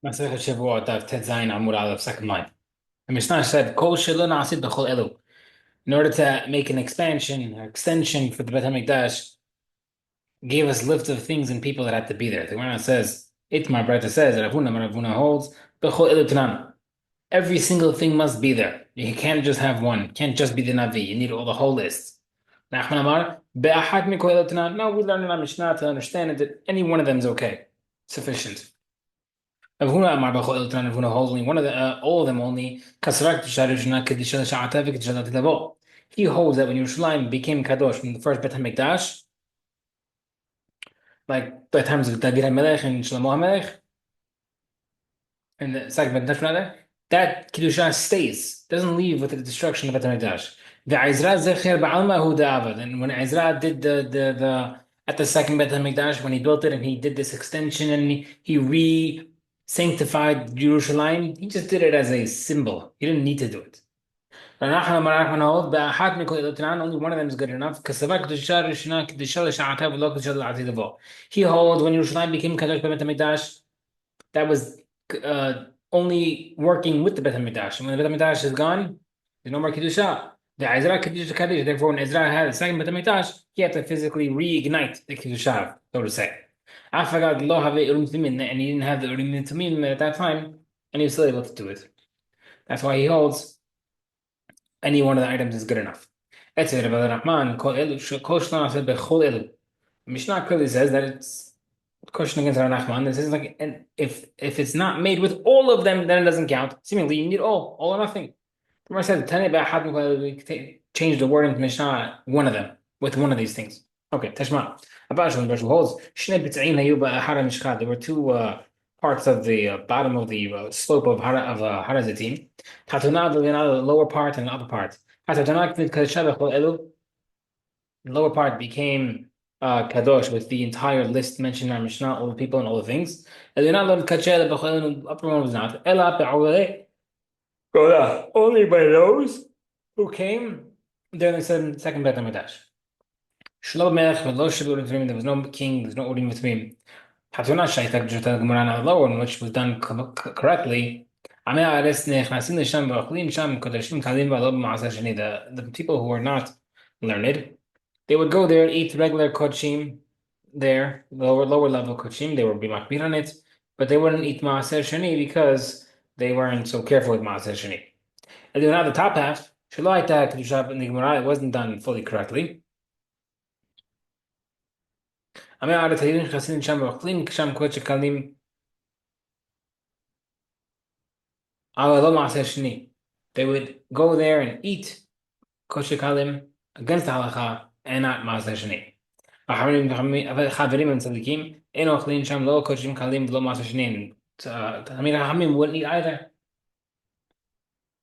Masechet Shevuot Daf Tet Zayin Amud Aleph, second line. The Mishnah said, "Kol shelo na'asid b'chol elu." In order to make an expansion or extension for the Beit Hamikdash, gave us list of things and people that had to be there. The Gemara says, Itmar Breta says, Ravuna holds, b'chol elu tanan. Every single thing must be there. You can't just have one. You can't just be the Navi. You need all the whole list. Nachman Amar, be'achad mikol elu tanan. No, we learned in our Mishnah to understand that any one of them is okay, sufficient. Avuna Amar B'chol Eltran Avuna holds only one of the all of them only. Kasrak Tisharishna Kedisha Sha'atav Kedisha Tavo. He holds that when Yerushalayim became Kadosh from the first Bet Hamikdash, like the times of David HaMelech and Shlomo HaMelech, and the second Bet Hamikdash rather, that Kedusha stays, doesn't leave with the destruction of Bet Hamikdash. The Ezra Zecher Ba'alma Hu Da'avad, and when Ezra did the at the second Bet Hamikdash, when he built it and he did this extension and he re-sanctified Jerusalem, he just did it as a symbol. He didn't need to do it. Only one of them is good enough. He holds when Yerushalayim became Kadosh by Bet HaMikdash, that was only working with the Bet HaMikdash. And when the Bet HaMikdash is gone, there's no more Kedusha. The Ezra Kedusha Kaddish. Therefore, when Ezra had the second Bet HaMikdash, he had to physically reignite the Kedusha, so to say. I forgot lo have Urim Tumim, and he didn't have the Urim Tumim at that time, and he was still able to do it. That's why he holds any one of the items is good enough. Mishnah clearly says that it's question against Rav Nachman. This is like, and if it's not made with all of them, then it doesn't count. Seemingly, you need all or nothing. Remember, I said we change the wording to Mishnah, one of them with one of these things. Okay, Tashma. Abash holds there were two parts of the bottom of the slope of Harazatim. The lower part and the upper part. The lower part became Kadosh with the entire list mentioned in our Mishnah, all the people and all the things. The upper one was not. Only by those who came during the second Beit HaMikdash. There was no king, there was no Urim V'Tumim. Hatuna Shaitak Juta Gemara lower one, which was done correctly. The people who were not learned, they would go there, eat regular kodshim there, lower level kodshim. They would be makbir on it, but they wouldn't eat maaser sheni because they weren't so careful with maaser sheni. And then now the top half, shalaita kedusha in the Gemara, it wasn't done fully correctly. They would go there and eat kosher kalim against the halacha and not maaser sheni. Chaverim and tzadikim ein ochlin sham lo kosher kalim v'lo maaser sheni. Tamid Chachamim wouldn't eat either.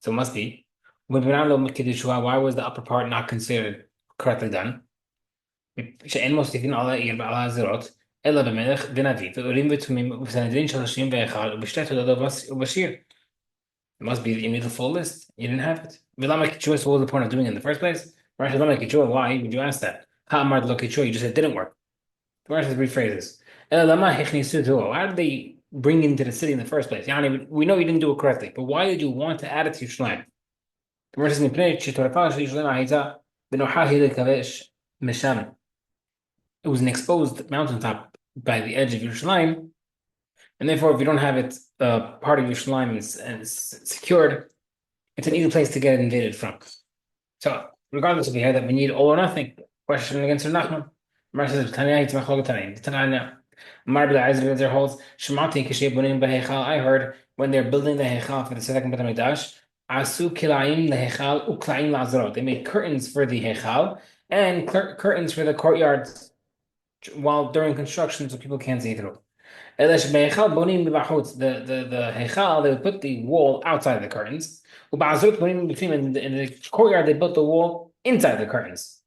So it must be. Why was the upper part not considered correctly done? שאין מוסיפין על העיר ועל הזירות, אלא במלך ונביא, ועולים ותומים ובסנהדרין 31 ובשתי תולדות ובשיר. It must be that you need the full list. You didn't have it. V'lama kichua, so what was the point of doing it in the first place? Rashi lama kichua, why would you ask that? Ha'amar lo kichua, you just said it didn't work. The Rashi rephrases. Ela lama hechnisu tuho. Why did they bring it into the city in the first place? Yani, we know you didn't do it correctly, but why did you want to add it to Yerushalayim? The Rashi says, "Mipnei shetorafah sheyushalayim ha'ita b'nocha hi lekavesh mesham." It was an exposed mountaintop by the edge of Yerushalayim, and therefore, if you don't have it part of Yerushalayim and it's secured, it's an easy place to get invaded from. So, regardless if we hear that we need all or nothing, question against Rav Nachman. Mar says, "Tanya yitzmach lo Tanya." Tanya, Mar b'Elazar holds, "Shemati k'shei bonim b'heichal." I heard when they're building the heichal for the second Beit HaMikdash, asu kilayim leheichal uklaim lazarot. They made curtains for the heichal and curtains for the courtyards while during construction, so people can't see through. The heichal, they would put the wall outside the curtains. In the courtyard, they built the wall inside the curtains,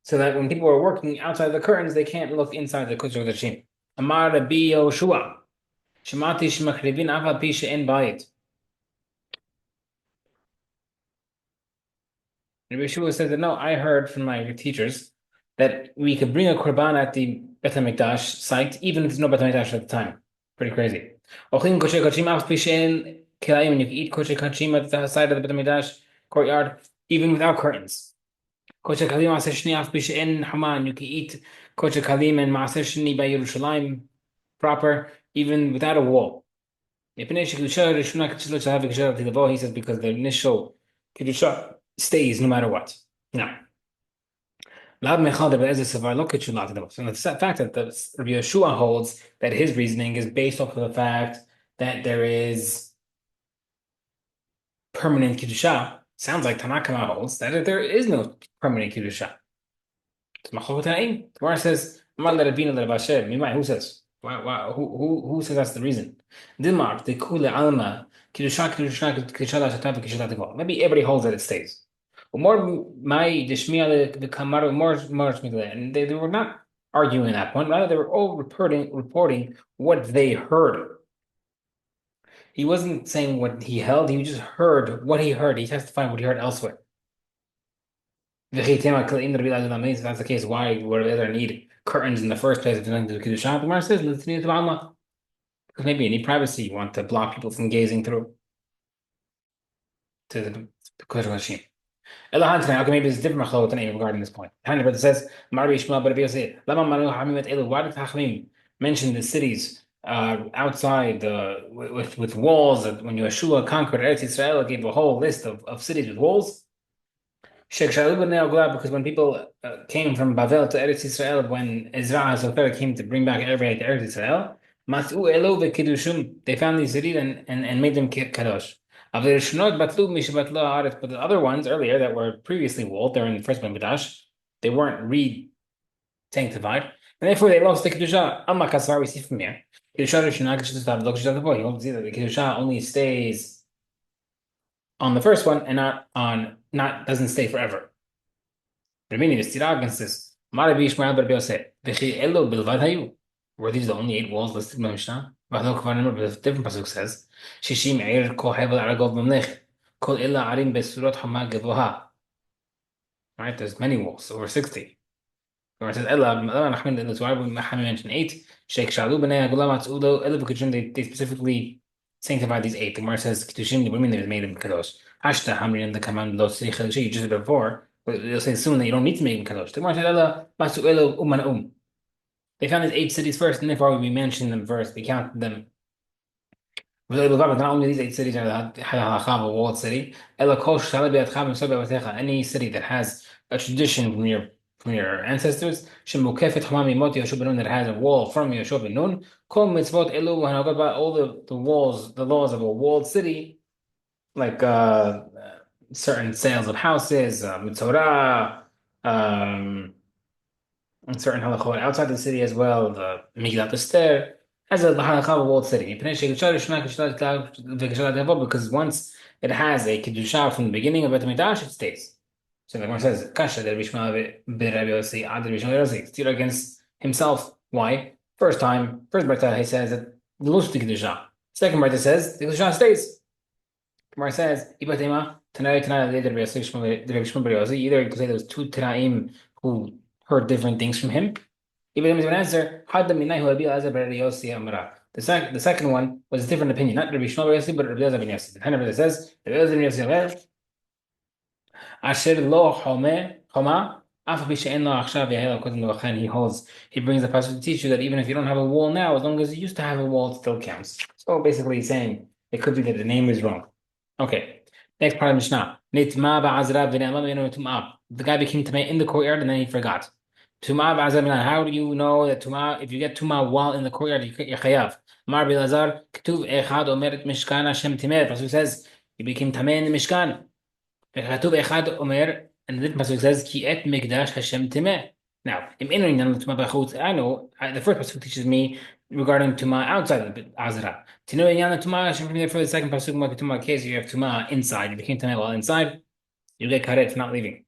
so that when people are working outside the curtains, they can't look inside the Kodesh Kodashim. Amar Rabbi Yoshua, Shemati shemachrivin aval pi she'en bayit. Rabbi Yoshua said that no, I heard from my teachers that we could bring a korban at the Bet HaMikdash site, even if there's no Bet HaMikdash at the time. Pretty crazy. Ochin kosher kachim af pishin kilayim, and you can eat kosher kachim at the side of the Beit HaMikdash courtyard, even without curtains. Kosher kalim maaser shni af pishin haman, you can eat kosher kalim and maaser shni by Yerushalayim proper, even without a wall. He says because the initial kedusha stays no matter what. Now, so the fact that Rabbi Yeshua holds that his reasoning is based off of the fact that there is permanent kedusha sounds like Tanakama holds that there is no permanent kedusha. Gemara says, who says? Who says that's the reason? Maybe everybody holds that it stays. And they were not arguing that point, rather they were all reporting what they heard. He wasn't saying what he held, he just heard what he heard. He testified what he heard elsewhere. If that's the case, why would they need curtains in the first place if they're going to do Kiddushan? The Gemara says, because maybe you need privacy, you want to block people from gazing through to the Kodesh Hashim. Okay, maybe it's a different machlokes than regarding this point. But it says, why did Hachamim mention the cities outside with walls? That when Yeshua conquered Eretz Yisrael, it gave a whole list of cities with walls. Because when people came from Bavel to Eretz Yisrael, when Ezra HaSofer came to bring back everybody to Eretz Yisrael, they found these cities and made them kadosh. But the other ones earlier that were previously walled during the first Bambidash, they weren't re-sanctified, and therefore they lost the kedusha. Alma kasar, we see from here. Kedusha the kedusha only stays on the first one and doesn't stay forever. The meaning is tira against this. Were these the only 8 walls listed in the Mishnah? The different pasuk says, "Shishim eir kol hevel aragov mamlech, kol illa arim besurot hama gevoha." Right? There's many walls, over 60. Where it says, "Ella nachmin in the Torah we mentioned 8. Sheikh Shalu b'nei hagulam atzudo ella b'kudshim." They specifically sanctified these 8. The Gemara says, "Kedushim the women they made them kadosh." Hashta hamrin the command lo tzrich you just did it before, but you'll say soon that you don't need to make them kadosh. The Gemara says, "Ella masu elo uman." They found these 8 cities first, and therefore we mentioned them first. We counted them. Not only these 8 cities are a walled city. Any city that has a tradition from your ancestors, that has a wall from Yeshua ben Nun, all the walls, the laws of a walled city, like certain sales of houses, mitzorah, and certain halachot outside the city as well, the Megillat Esther, as a halakha of a walled city. Because once it has a kedusha from the beginning of Beit HaMikdash, it stays. So the Gemara says, "Kasha der Bishma b'Rabbi Yossi ad Bishma Yossi." Still against himself. Why? First Bertha he says that the lose the kedusha. Second Bertha says the kedusha stays. Gemara says, "Ibatema Tanai Tanai der Rabbi Yossi." Either you could say there was 2 Tanaim who heard different things from him. Even an answer, the second one was a different opinion, not Rabbi Shmuel ben Yossi, but Rabbi Elazar ben Yossi. The Tanna says, Rabbi Elazar ben Yossi Asher lo choma, he brings the passage to teach you that even if you don't have a wall now, as long as you used to have a wall, it still counts. So basically he's saying it could be that the name is wrong. Okay, next part of Mishnah. The guy became tamei in the courtyard and then he forgot. How do you know that if you get tuma while in the courtyard, you're chayav? Mar Bilazar, Ketuv Echad Omer Mishkan Hashem Timer. Pasuk says you became tamei in the Mishkan. Ketuv Echad Omer, and the pasuk says Ki et Mikdash Hashem Timer. Now, I know the first pasuk teaches me regarding tuma outside of the Azra. To know Inyan tuma Hashem Timer for the second pasuk, tuma case you have tuma inside. You became tamei while inside, you get karet for not leaving.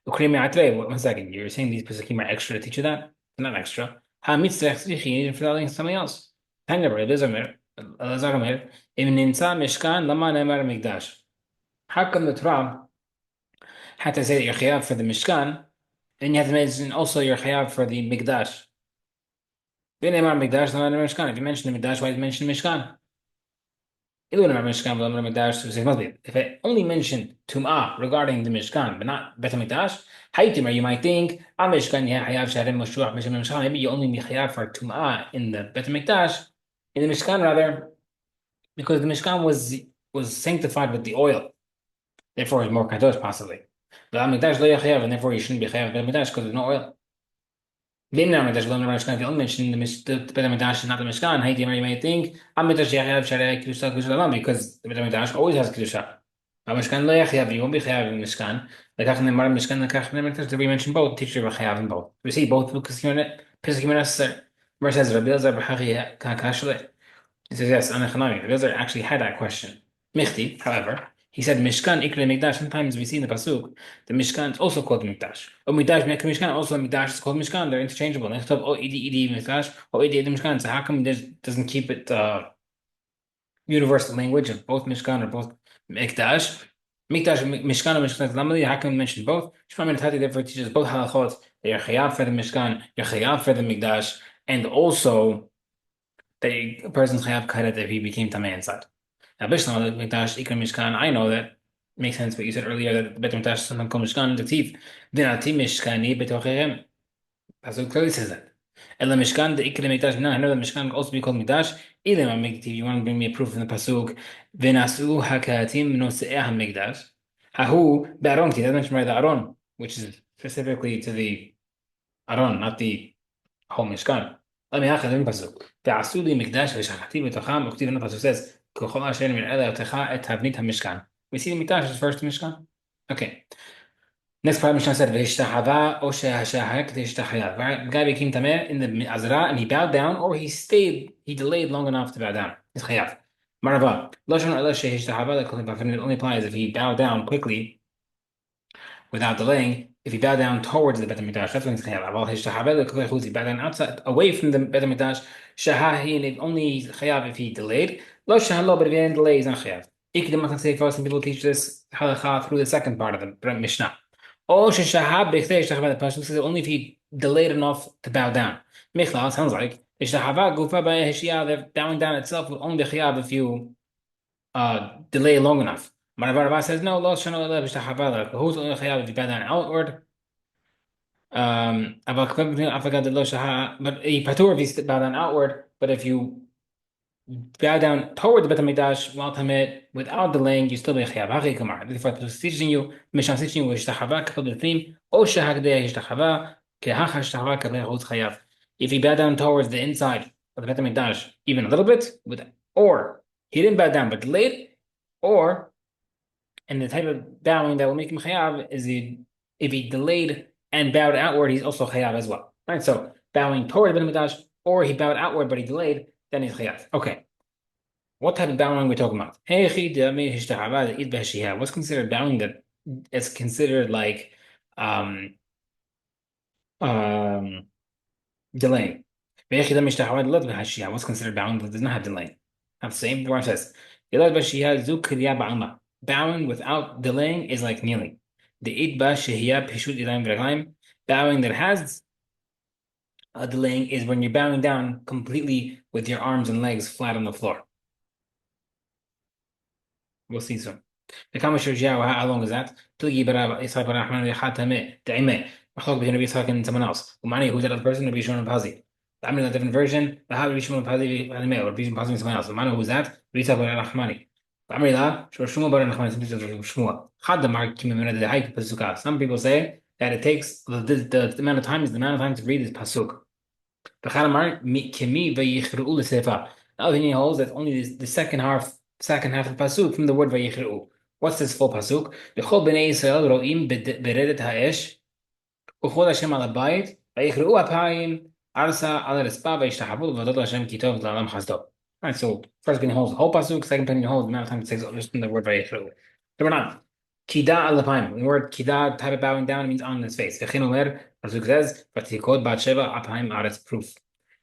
1 second, you're saying these pasukim are extra to teach you that? They're not extra. You need for telling something else. How come the Torah had to say that you're chayav for the Mishkan, then you have to mention also you're chayav for the Mikdash? ונאמר מקדש, לא נאמר משכן. If you mention the מקדש, why did you mention the משכן? If I only mentioned Tum'ah regarding the Mishkan, but not Bet HaMikdash, Haytimar, you might think, Mishkan, maybe you only be Chayav for Tum'ah in the Bet HaMikdash, in the Mishkan rather, because the Mishkan was sanctified with the oil, therefore it's more Kadosh possibly. But HaMikdash lo Chayav, and therefore you shouldn't be Chayav Bet HaMikdash because there's no oil. If you only mention the Bet HaMikdash and not the Mishkan, Haytimar, you might think, because the Bet HaMikdash always has Kedusha. Mishkan lo yachayav, you won't be chayav in Mishkan. Like Nemar Mishkan, that we mentioned both. Teacher chayav in both. We see both because Pesachim are necessary. Where says Rabbi Elazar b'chachi kakashle. He says yes. Anachanami. Rabbi Elazar actually had that question. Michti, however, he said Mishkan ikre Mikdash. Sometimes we see in the pasuk the Mishkan is also called Mikdash. Or Mikdash Mishkan also Mikdash is called Mishkan. They're interchangeable. Next up, oh idi Mikdash, oh idi Mishkan. So how come it doesn't keep it universal language of both Mishkan or both Mikdash? Mikdash, Mishkan, and Mishkan Lamali, how can we mention both? Shmuel Tati therefore teaches both halachot. They are chayav for the Mishkan, you're chayav for the Mikdash, and also that a person's chayav karet if he became tamei inside. Now, Bishlam, the Mikdash, Ikra Mishkan, I know that makes sense what you said earlier that the Bet Mikdash is sometimes called Mishkan, the Tiv, Dinati Mishkani Betocherem. Pasuk clearly says that. Ela Mishkan, the Ikra Mikdash, no, I know that Mishkan can also be called Mikdash. Ilim HaMikdash, you want to bring me a proof from the Pasuk, V'nasu HaKahatim Nose'eh HaMikdash. Hahu Ba'aron, he doesn't mention right the Aron, which is specifically to the Aron, not the whole Mishkan. Let me have the Pasuk. Ve'asu li Mikdash v'shachati v'tocham, Uktiv in the Pasuk says, K'chol asher min ela yotecha et havnit HaMishkan. We see the Mikdash is first to Mishkan? Okay. Next part, Mishnah said, "V'hishtahava o she'hashahak v'hishtahaya." The guy became tameh in the Azra and he bowed down, or he delayed long enough to bow down. It's chayav. Marava, lashon ela she'hishtahava. It only applies if he bowed down quickly, without delaying. If he bowed down towards the Bet HaMikdash, that's when it's chayav. Aval hishtahava, he bowed down outside, away from the Bet HaMikdash. Shahahi, and only chayav if he delayed. Lo shahalo, but if he didn't delay, he's not chayav. Some people teach this halacha through the second part of the Mishnah. Oh, sheshahab b'chtei yishtachava. The Pasuk says only if he delayed enough to bow down. Michla sounds like yishtachava gufa b'heshiyah. That bowing down itself will only be chayav if you delay long enough. Maravarava says no. Lo shano ela b'shtachava. Who's only chayav if you bow down outward? But he patur if you bow down outward. But if you bow down toward the Bet HaMikdash while tamid without delaying, you still be chayav. Hachi kamar. Therefore, it's teaching you, Mishnah teaching you, ishtachava kapel b'thim, o shehagdei ishtachava, kehacha ishtachava kapel chutz chayav. If you bow down towards the inside of the Bet HaMikdash even a little bit, or he didn't bow down but delayed, and the type of bowing that will make him chayav is if he delayed and bowed outward, he's also chayav as well. Right? So bowing toward the Bet HaMikdash, or he bowed outward but he delayed, then he's chayav. Okay. What type of bowing are we talking about? What's considered bowing that is considered like delaying? What's considered bowing that does not have delay? Have the same. The Gemara says, bowing without delaying is like kneeling. Bowing that has delaying is when you're bowing down completely with your arms and legs flat on the floor. We'll see soon. How long is that? Between Rabbi Yitzchak and someone else. Who's that other person? Rabbi Shimon Pazi. I'm in a different version. Rabbi Shimon Pazi or Rabbi Shimon Pazi and someone else. Who's that? Rabbi Yitzchak ben Nachmani. Some people say that it takes the amount of time is the amount of time to read this pasuk. The other opinion holds that only the second half of the pasuk from the word vayichru. What's this full pasuk? B'chol bnei Yisrael ro'im beredet ha'esh u'chol Hashem al habayit vayichru apayim arsa al respa vayishtachavu v'vodot Hashem kitov l'olam chasdo. Alright, so first opinion holds the whole pasuk, second opinion holds the amount of time it takes just from the word vayichru. Number 9. Kida al apayim. The word kida, type of bowing down, means on his face. V'chin omer, pasuk says, v'tikod bat sheva apayim aretz proof.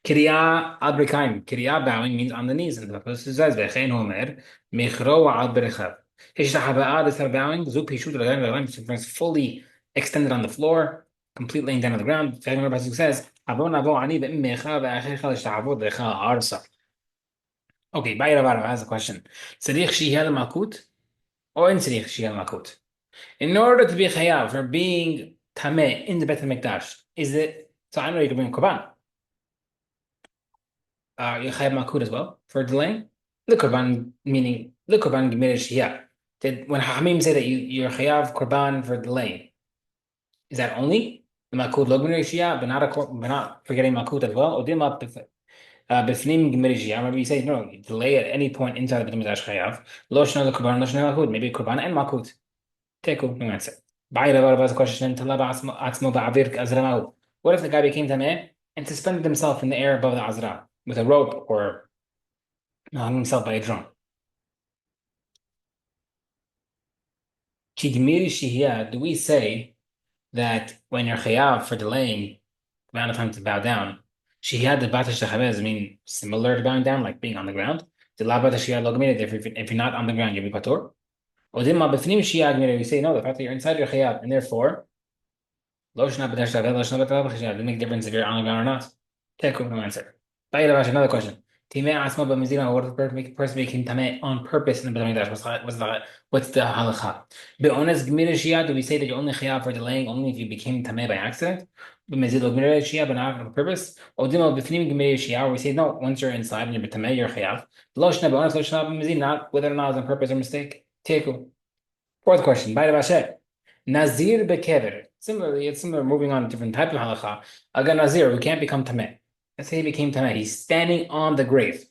Kriya al brikaim. Kriya bowing means on the knees, and the pasuk says, v'chein omer, michro al berechav. Hishtachava'ah, this type of bowing, zuk pishut l'gayim l'gayim, fully extended on the floor, completely laying down on the ground. The pasuk says, Avon avo ani be'immecha ve'achecha l'shta'avod lecha arsa. Okay, Bayra Vara has a question. Tzarich shihel malkut or in tzarich shihel malkut? In order to be chayav for being tameh in the Beit HaMikdash, is it, so I know you can bring korban. You chayav malkut as well for delaying? The korban, meaning the korban gemir shihah. When Hamim say that you're chayav korban for delaying, is that only the malkut lo gemir shihah, but not forgetting malkut as well? Or dima b'fnim gemir shihah? Remember you say no, you delay at any point inside the Beit HaMikdash chayav. Lo shna the korban, lo shna malkut. Maybe korban and malkut. Teku, no answer. Ba'ira question. What if the guy became tameh and suspended himself in the air above the azra with a rope or hung himself by a drum? Kigmiri shihiyah, do we say that when you're chayav for delaying the amount of time to bow down, shihiyah the batash techavez mean similar to bowing down, like being on the ground? The la batash shihiyah lo gemira, if you're not on the ground, you'll be patur. Or dimma b'fnim shihiyah gemira, we say no, the fact that you're inside your chayav, and therefore lo shna b'dash techavez, lo shna b'dash techavez, doesn't make a difference if you're on the ground or not. Teku, no answer. Another question. Timeh asma b'mizina, what if the person became tameh on purpose in the Beit HaMikdash? What's the halacha? Be'ones gmira shia, do we say that you're only chayav for delaying only if you became tameh by accident? B'mezid gmira shia, but not on purpose? Or dimo b'fnim gmira shia, where we say no, once you're inside and you're tameh, you're chayav. Lo shna be'ones, lo shna b'mizid, not whether or not it's on purpose or mistake. Teku. Fourth question. Bayra Bashe. Nazir bekever. Similarly, it's similar. Moving on, different type of halacha. Aga nazir, who can't become tameh. Let's say he became tameh. He's standing on the grave.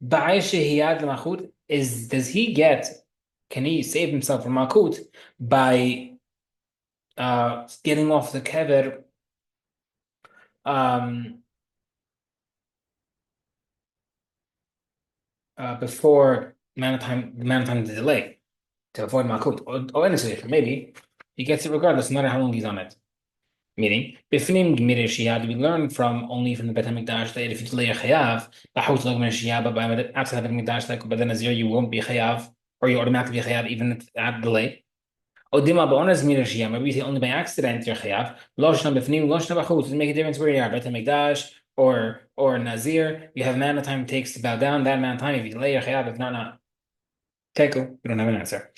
Does he get? Can he save himself from malkut by getting off the kever before the amount of time to delay to avoid malkut, or honestly, maybe he gets it regardless, no matter how long he's on it. Meaning, b'fnim gemir shihah, we learn from only from the Beit HaMikdash that if you delay a chayav, b'chut lo gemir shihah, but outside the Beit HaMikdash, like by the nazir, you won't be chayav, or you automatically be chayav even at delay. Odima ba'onas gemir shihah, maybe you say only by accident you're chayav. Lo shna b'fnim, lo shna b'chut. Doesn't make a difference where you are, Beit HaMikdash or nazir. You have amount of time it takes to bow down. That amount of time, if you delay your chayav, if not, not. Teku, we don't have an answer.